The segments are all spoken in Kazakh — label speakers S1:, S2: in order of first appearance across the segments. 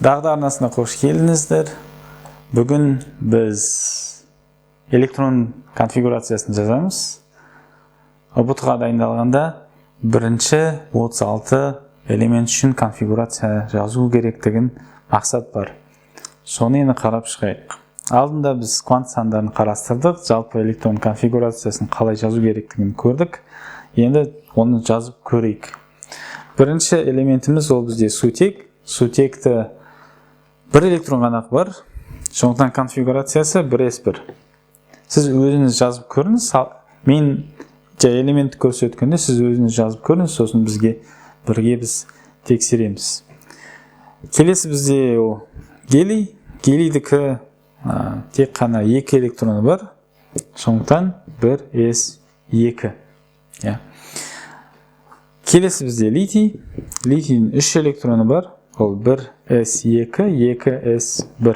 S1: Dağda arnasına hoş geldinizler. Bugün biz elektron konfiguratsiyasını жазамыз. Ұбытқа дайындалғанда бірінші 36 элемент үшін конфигурация жазу керектігін мақсат бар. Соны енді қарап шығайық. Алдында біз квант сандарын қарастырдық, жалпы электрон конфигурациясын қалай жазу керектігін көрдік. Енді оны жазып көрейік. Бірінші элементіміз ол бізде сутек. Сутекті бір электрон ғана бар. Сондықтан конфигурациясы 1s1. Сіз өзіңіз жазып көріңіз. Мен элементті көрсеткенде сіз өзіңіз жазып көріңіз, сосын бізге біз тексереміз. Келесі бізде гелий. Гелийдікі тек қана 2 электроны бар. Сондықтан 1s2. Келесі бізде литий. Литийдің 3 электроны бар. Ол 1s2, 2s1.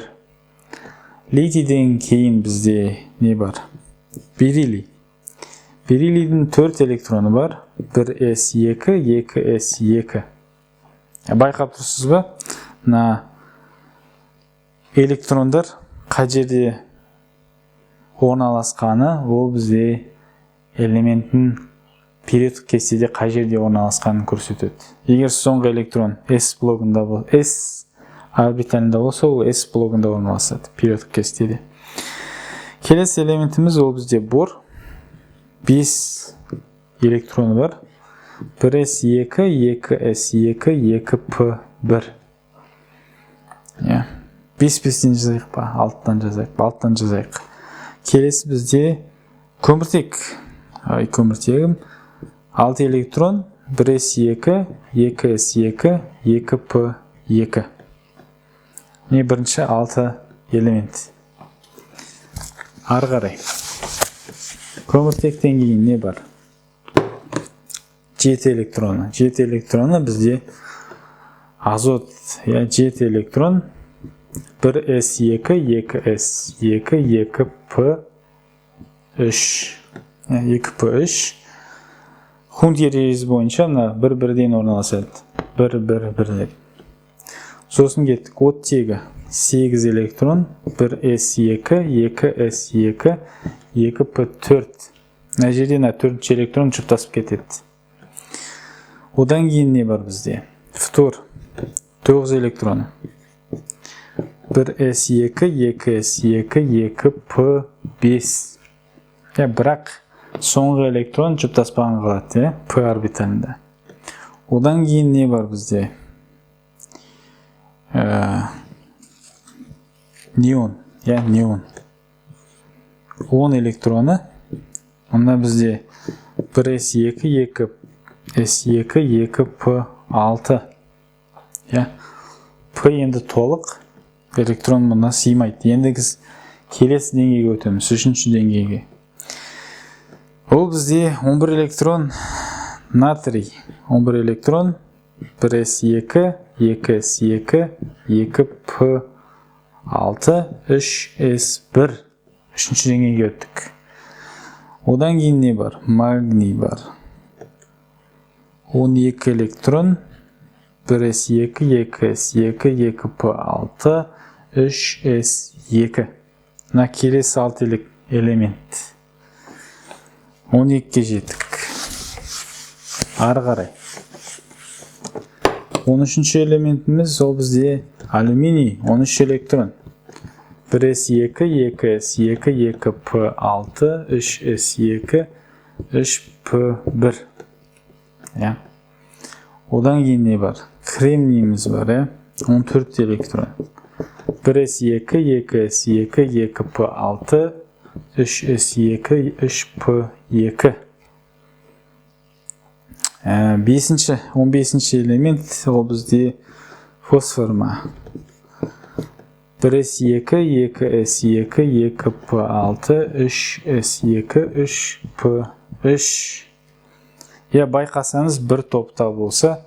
S1: Литийден кейін бізде не бар? Бериллий. Бериллийдің 4 электроны бар. 1s2, 2s2. Байқап тұрсыз ба? Электрондар қай жерде орналасқаны, ол бізде элементтің периодтық кестеде қай жерде орналасқанын көрсетеді. Егер соңғы электрон S блогында болса, S орбиталында болса, ол S блогында орналасады периодтық кестеде. Келесі элементіміз ол бізде бор. 5 электроны бар. 1s2, 2s2, 2p1. 5-5-тен жазайық па? 6-тан жазайық. Келесі бізде көміртек. Көміртегім 6 электрон, 1s2, 2s2, 2p2. Бірінші 6 элемент. Ары қарай. Көміртектен кейін не бар? 7 электроны. 7 электроны бізде азот. 7 электрон, 1s2, 2s2, 2p3. 2p3. Хунт ережесі бойынша бір-бірден орналасады. 1-1-1. Сосын кеттік. Оттегі 8 электрон, 1s2, 2s2, 2p4. Мына жерде 4 электрон жұптасып кетеді. Одан кейін не бар бізде? Фтор 9 электроны. 1s2, 2s2, 2p5. Бірақ соңғы электрон жұптаспаған қалады, P орбиталында. Одан кейін не бар бізде? Неон. 10 электроны. Онда бізде 1s2, 2s2, 2p6. P енді толық. Электрон мұнда сыймайды. Енді біз келесі деңгейге өтеміз. 3-ші деңгейге. Ол бізде 11 электрон натрий. 11 электрон 1s2, 2s2, 2p6, 3s1. 3-ші деңгейге өттік. Одан кейін не бар? Магний бар. 12 электрон 1s2, 2s2, 2p6, 3s2. Келесі 6 элемент. 12-ке жеттік. Ары қарай. 13-ші элементіміз ол бізде алюминий. 13 электрон. 1s2, 2s2, 2p6, 3s2, 3p1. Одан кейін не бар? Кремнийіміз бар. 14 электрон. 1s2, 2s2, 2p6, 3s2, 3p2. 15-ші элемент ол бізде фосформа. 1s2, 2s2, 2p6, 3s2, 3p3. Байқасаңыз бір топта болса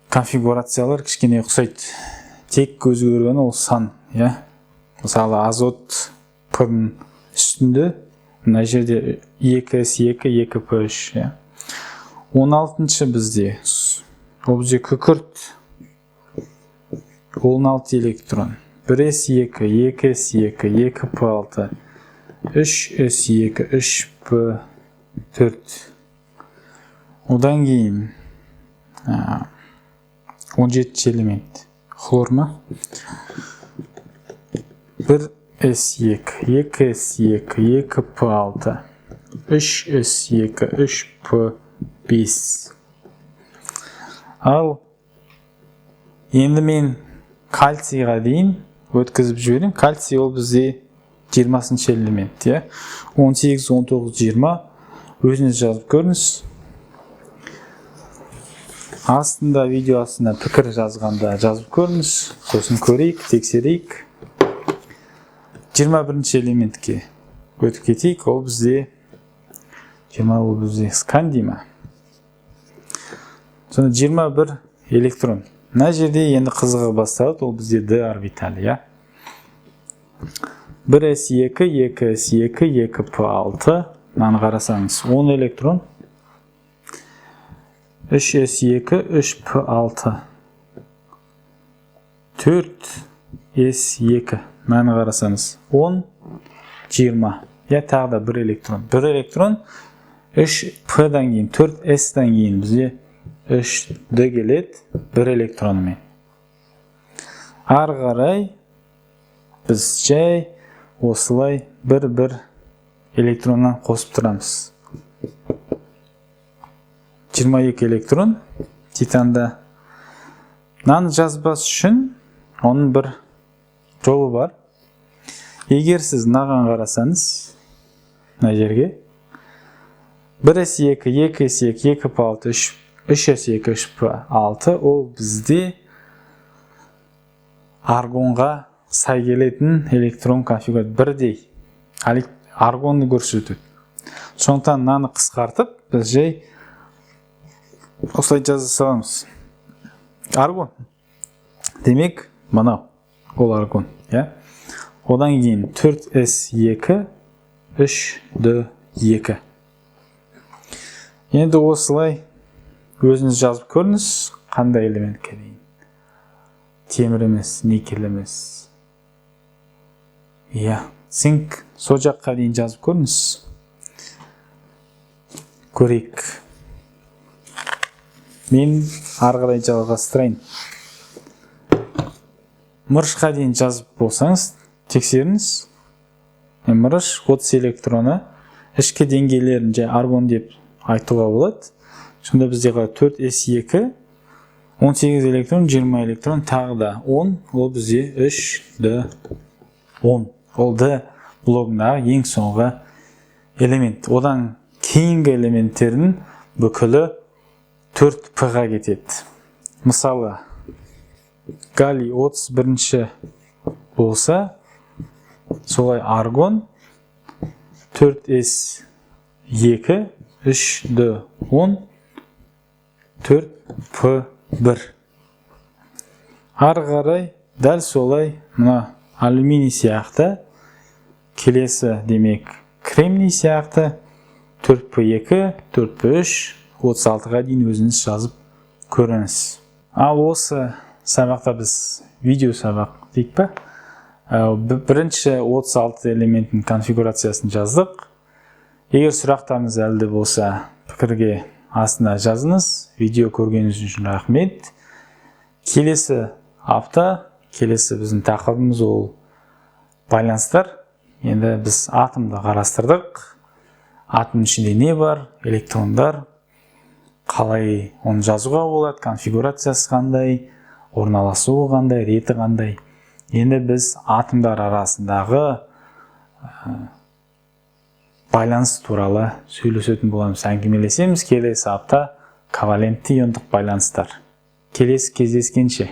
S1: конфигурациялар кішкене ұқсайды. Тек өзгергені ол сан. Мысалы азот P-ның үстінде мына жерде 2s2, 2p3. 16-шы бізде ол күкірт 16 электрон. 1s2, 2s2, 2p6, 3s2, 3p4. Одан кейін 17 элемент. Хлор ма? 1s2, 2s2, 2p6, 3s2, 3p5. Ал енді мен кальцийға дейін өткізіп жіберем. Кальций ол бізде 20-шы элемент, 18, 19, 20. Өзіңіз жазып көріңіз. Астында видео астында пікір жазғанда жазып көріңіз. Сосын көрейік, тексерейік. 21-ші элементке өтіп кетейік. Ол бізде 20, ол бізде скандий ма? Соны 21 электрон. Мына жерде енді қызығы басталады, ол бізде D орбиталі, 1s2, 2s2, 2p6. Мынаны қарасаңыз, 10 электрон. 3s2, 3p6. 4s2. Мынаны қарасаңыз, 10, 20. Тағы да 1 электрон. 1 электрон 3p-дан кейін, 4s-дан кейін бізде 3D келеді 1 электронымен. Ары қарай біз жай осылай бір электроннан қосып тұрамыз. 22 электрон титанда. Мынаны жазбас үшін оның бір жолы бар. Егер сіз мынаған қарасаңыз, мына жерге 1s2, 2s2, 2p6, 3s2, 3p6 ол бізде аргонға сай келетін электрон конфигурация бірдей. Аргонды көрсетеді. Сондықтан мынаны қысқартып, біз жай осылай жаза саламыз. Аргон. Демек, мынау ол аргон, Одан кейін 4s2, 3d2. Енді осылай өзіңіз жазып көріңіз, қандай элементке дейін. Темір емес, никель емес. Цинк, сол жаққа дейін жазып көріңіз. Көрейік. Мен ары қарай жалғастырайын. Мырышқа дейін жазып болсаңыз, тексеріңіз. Мырыш 30 электроны ішкі деңгейлерін жай аргон деп айтуға болады. Сонда бізде 4s2, 18 электрон, 20 электрон, тағы да 10, ол бізде 3d10. Ол D блогындағы ең соңғы элемент. Одан кейінгі элементтердің бүкілі 4p-ға кетеді. Мысалы, галлий 31-ші болса, солай аргон 4s2, 3d10, 4p1. Ары қарай дәл солай мына алюминий сияқты, келесі демек кремний сияқты 4p2, 4p3, 36-ға дейін өзіңіз жазып көріңіз. Ал осы сабақта біз видео сабақ дейік па? Бірінші 36 элементтің конфигурациясын жаздық. Егер сұрақтарыңыз әлде болса, пікірге астына жазыңыз. Видео көргеніңіз үшін рахмет. Келесі апта, келесі біздің тақырыбымыз ол байланыстар. Енді біз атомды қарастырдық. Атом ішінде не бар? Электрондар. Қалай оны жазуға болады? Конфигурациясы қандай? Орналасуы қандай? Реті қандай? Енді біз атомдар арасындағы байланыс туралы сөйлесетін боламыз, әңгімелесеміз. Келесі апта ковалентті иондық байланыстар. Келесі кездескенше.